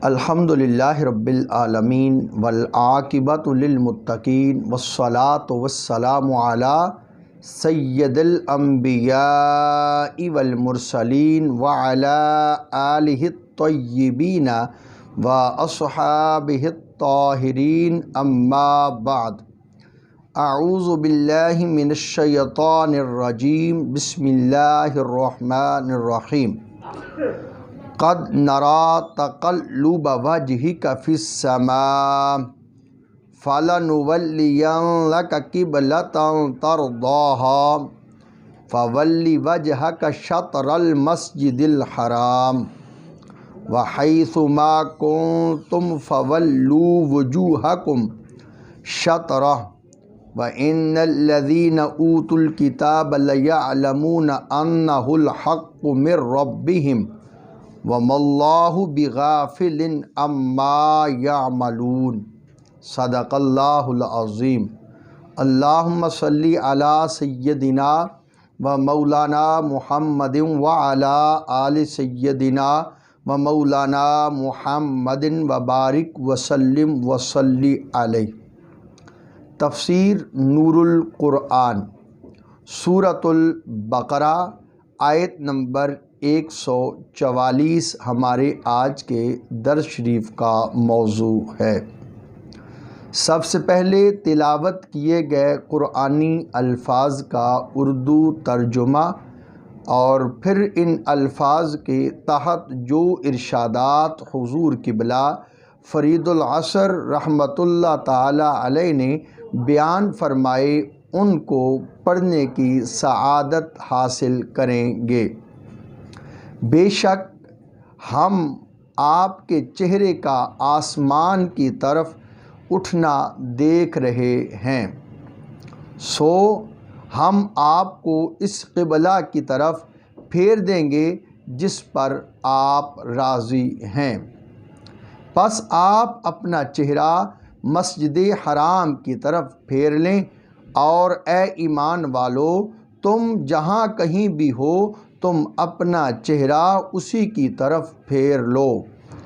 الحمدللہ رب العالمین والعاقبۃ للمتقین والصلاة والسلام علی سید الانبیاء والمرسلین وعلی آلہ الطیبین واصحابہ الطاہرین اما بعد اعوذ باللہ من الشیطان الرجیم بسم اللہ الرحمن الرحیم قد نرى تقلب وجهك في السماء فلنولينك قبلة ترضاها فول وجهك شطر المسجد الحرام وحيث ما كنتم فولوا وجوهكم شطره وإن الذين أوتوا الكتاب ليعلمون أنه الحق من ربهم وَمَا اللَّهُ بِغَافِلٍ عَمَّا يَعْمَلُونَ صدق اللہ العظیم۔ اللہم صلی علی سیدنا و مولانا محمد وعلی آل سیدنا و مولانا محمد وبارک وسلم وصلی علیہ۔ تفسیر نور القرآن سورۃ البقرہ آیت نمبر 144 ہمارے آج کے درس شریف کا موضوع ہے۔ سب سے پہلے تلاوت کیے گئے قرآنی الفاظ کا اردو ترجمہ اور پھر ان الفاظ کے تحت جو ارشادات حضور قبلہ فرید العصر رحمۃ اللہ تعالی علیہ نے بیان فرمائے ان کو پڑھنے کی سعادت حاصل کریں گے۔ بے شک ہم آپ کے چہرے کا آسمان کی طرف اٹھنا دیکھ رہے ہیں، سو ہم آپ کو اس قبلہ کی طرف پھیر دیں گے جس پر آپ راضی ہیں۔ پس آپ اپنا چہرہ مسجد حرام کی طرف پھیر لیں، اور اے ایمان والو تم جہاں کہیں بھی ہو تم اپنا چہرہ اسی کی طرف پھیر لو،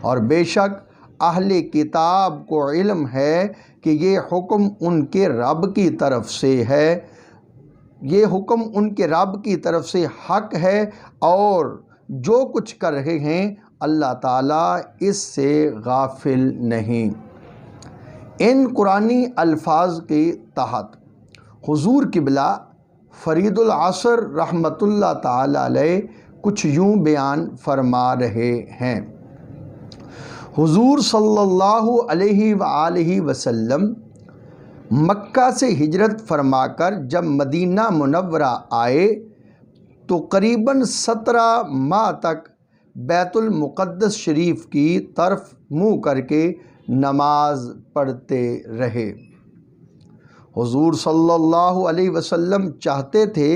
اور بے شک اہل کتاب کو علم ہے کہ یہ حکم ان کے رب کی طرف سے ہے، یہ حکم ان کے رب کی طرف سے حق ہے، اور جو کچھ کر رہے ہیں اللہ تعالیٰ اس سے غافل نہیں۔ ان قرآنی الفاظ کے تحت حضور قبلہ فرید العصر رحمۃ اللہ تعالی علیہ کچھ یوں بیان فرما رہے ہیں۔ حضور صلی اللہ علیہ وآلہ وسلم مکہ سے ہجرت فرما کر جب مدینہ منورہ آئے تو قریباً 17 ماہ تک بیت المقدس شریف کی طرف منہ کر کے نماز پڑھتے رہے۔ حضور صلی اللہ علیہ وسلم چاہتے تھے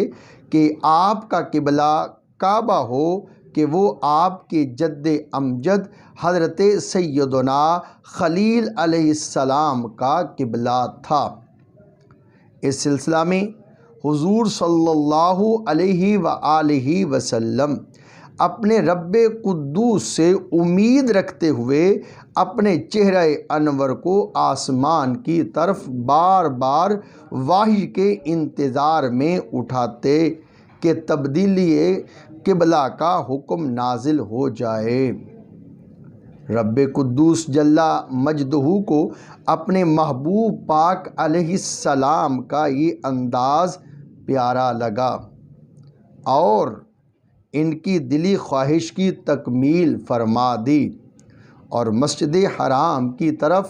کہ آپ کا قبلہ کعبہ ہو کہ وہ آپ کے جد امجد حضرت سیدنا خلیل علیہ السلام کا قبلہ تھا۔ اس سلسلہ میں حضور صلی اللہ علیہ وآلہ وسلم اپنے رب قدوس سے امید رکھتے ہوئے اپنے چہرہ انور کو آسمان کی طرف بار بار وحی کے انتظار میں اٹھاتے کہ تبدیلی قبلہ کا حکم نازل ہو جائے۔ رب قدوس جل مجدہ کو اپنے محبوب پاک علیہ السلام کا یہ انداز پیارا لگا اور ان کی دلی خواہش کی تکمیل فرما دی اور مسجد حرام کی طرف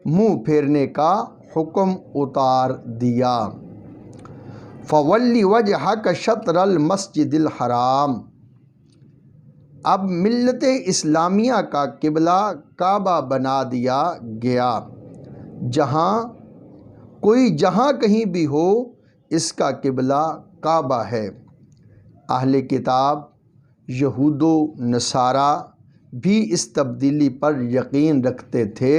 منہ پھیرنے کا حکم اتار دیا۔ فَوَلِّ وَجْهَكَ شَطْرَ الْمَسْجِدِ الْحَرَامِ۔ اب ملت اسلامیہ کا قبلہ کعبہ بنا دیا گیا، جہاں کہیں بھی ہو اس کا قبلہ کعبہ ہے۔ اہل کتاب یہود و نصارہ بھی اس تبدیلی پر یقین رکھتے تھے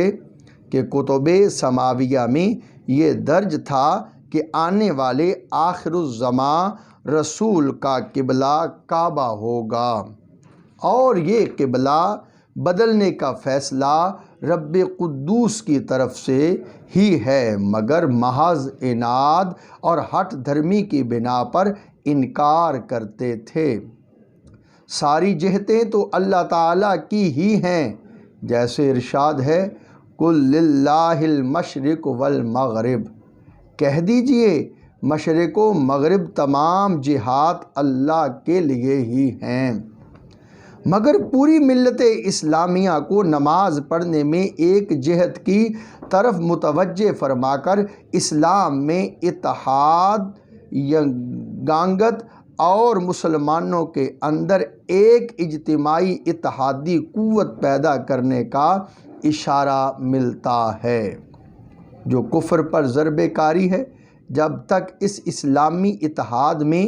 کہ کتب سماویہ میں یہ درج تھا کہ آنے والے آخر الزمان رسول کا قبلہ کعبہ ہوگا، اور یہ قبلہ بدلنے کا فیصلہ رب قدوس کی طرف سے ہی ہے، مگر محض عناد اور ہٹ دھرمی کی بنا پر انکار کرتے تھے۔ ساری جہتیں تو اللہ تعالیٰ کی ہی ہیں، جیسے ارشاد ہے قُل لِلَّهِ الْمَشْرِقُ وَالْمَغْرِبُ، کہہ دیجئے مشرق و مغرب تمام جہات اللہ کے لیے ہی ہیں، مگر پوری ملت اسلامیہ کو نماز پڑھنے میں ایک جہت کی طرف متوجہ فرما کر اسلام میں اتحاد، یگانگت اور مسلمانوں کے اندر ایک اجتماعی اتحادی قوت پیدا کرنے کا اشارہ ملتا ہے، جو کفر پر ضرب کاری ہے۔ جب تک اس اسلامی اتحاد میں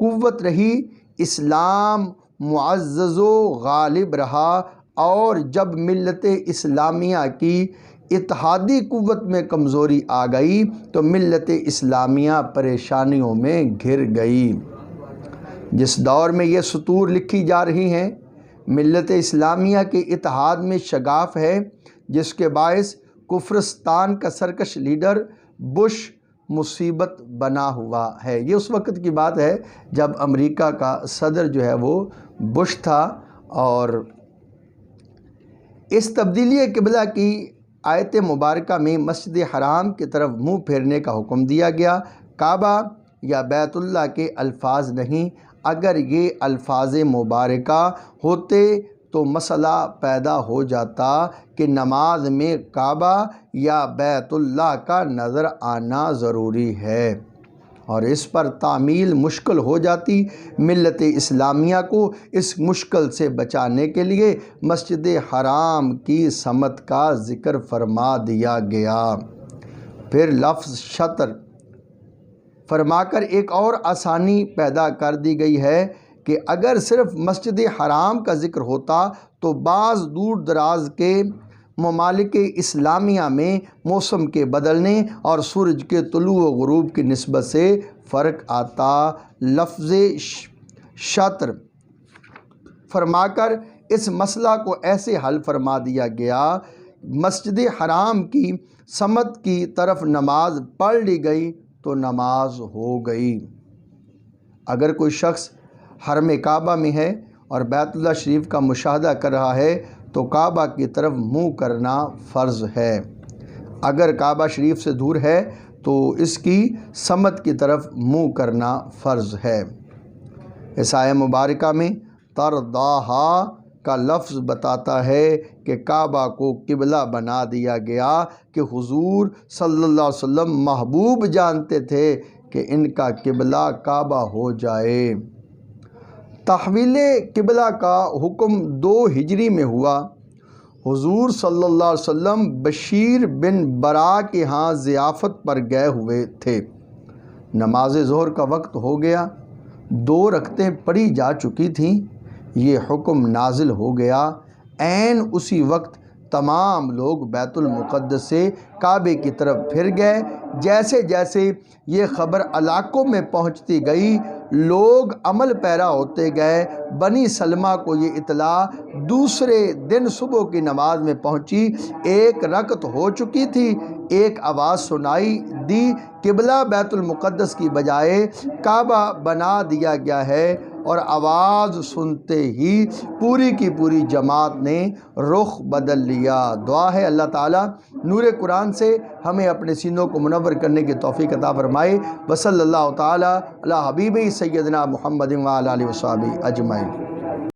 قوت رہی، اسلام معزز و غالب رہا، اور جب ملت اسلامیہ کی اتحادی قوت میں کمزوری آ گئی تو ملت اسلامیہ پریشانیوں میں گھر گئی۔ جس دور میں یہ سطور لکھی جا رہی ہیں، ملت اسلامیہ کے اتحاد میں شگاف ہے، جس کے باعث کفرستان کا سرکش لیڈر بش مصیبت بنا ہوا ہے۔ یہ اس وقت کی بات ہے جب امریکہ کا صدر جو ہے وہ بش تھا، اور اس تبدیلی قبلہ کی آیت مبارکہ میں مسجد حرام کی طرف منہ پھیرنے کا حکم دیا گیا۔ کعبہ یا بیت اللہ کے الفاظ نہیں، اگر یہ الفاظ مبارکہ ہوتے تو مسئلہ پیدا ہو جاتا کہ نماز میں کعبہ یا بیت اللہ کا نظر آنا ضروری ہے، اور اس پر تعمیل مشکل ہو جاتی۔ ملت اسلامیہ کو اس مشکل سے بچانے کے لیے مسجد حرام کی سمت کا ذکر فرما دیا گیا۔ پھر لفظ شطر فرما کر ایک اور آسانی پیدا کر دی گئی ہے کہ اگر صرف مسجد حرام کا ذکر ہوتا تو بعض دور دراز کے ممالک اسلامیہ میں موسم کے بدلنے اور سورج کے طلوع و غروب کی نسبت سے فرق آتا۔ لفظ شطر فرما کر اس مسئلہ کو ایسے حل فرما دیا گیا، مسجد حرام کی سمت کی طرف نماز پڑھ لی گئی تو نماز ہو گئی۔ اگر کوئی شخص حرم کعبہ میں ہے اور بیت اللہ شریف کا مشاہدہ کر رہا ہے تو کعبہ کی طرف منہ کرنا فرض ہے، اگر کعبہ شریف سے دور ہے تو اس کی سمت کی طرف منہ کرنا فرض ہے۔ اس آیت مبارکہ میں ترضاہا کا لفظ بتاتا ہے کہ کعبہ کو قبلہ بنا دیا گیا کہ حضور صلی اللہ علیہ وسلم محبوب جانتے تھے کہ ان کا قبلہ کعبہ ہو جائے۔ تحویل قبلہ کا حکم 2 ہجری میں ہوا۔ حضور صلی اللہ علیہ وسلم بشیر بن برا کے ہاں ضیافت پر گئے ہوئے تھے۔ نماز ظہر کا وقت ہو گیا، 2 رکعتیں پڑھی جا چکی تھیں، یہ حکم نازل ہو گیا۔ عین اسی وقت تمام لوگ بیت المقدس سے کعبے کی طرف پھر گئے۔ جیسے جیسے یہ خبر علاقوں میں پہنچتی گئی، لوگ عمل پیرا ہوتے گئے۔ بنی سلمہ کو یہ اطلاع دوسرے دن صبح کی نماز میں پہنچی، 1 رکعت ہو چکی تھی، ایک آواز سنائی دی، قبلہ بیت المقدس کی بجائے کعبہ بنا دیا گیا ہے، اور آواز سنتے ہی پوری کی پوری جماعت نے رخ بدل لیا۔ دعا ہے اللہ تعالیٰ نور قرآن سے ہمیں اپنے سینوں کو منور کرنے کی توفیق عطا فرمائے۔ وصلی اللہ تعالیٰ علی حبیبہ سیدنا محمد وعلی آلہ وصحبہ اجمعین۔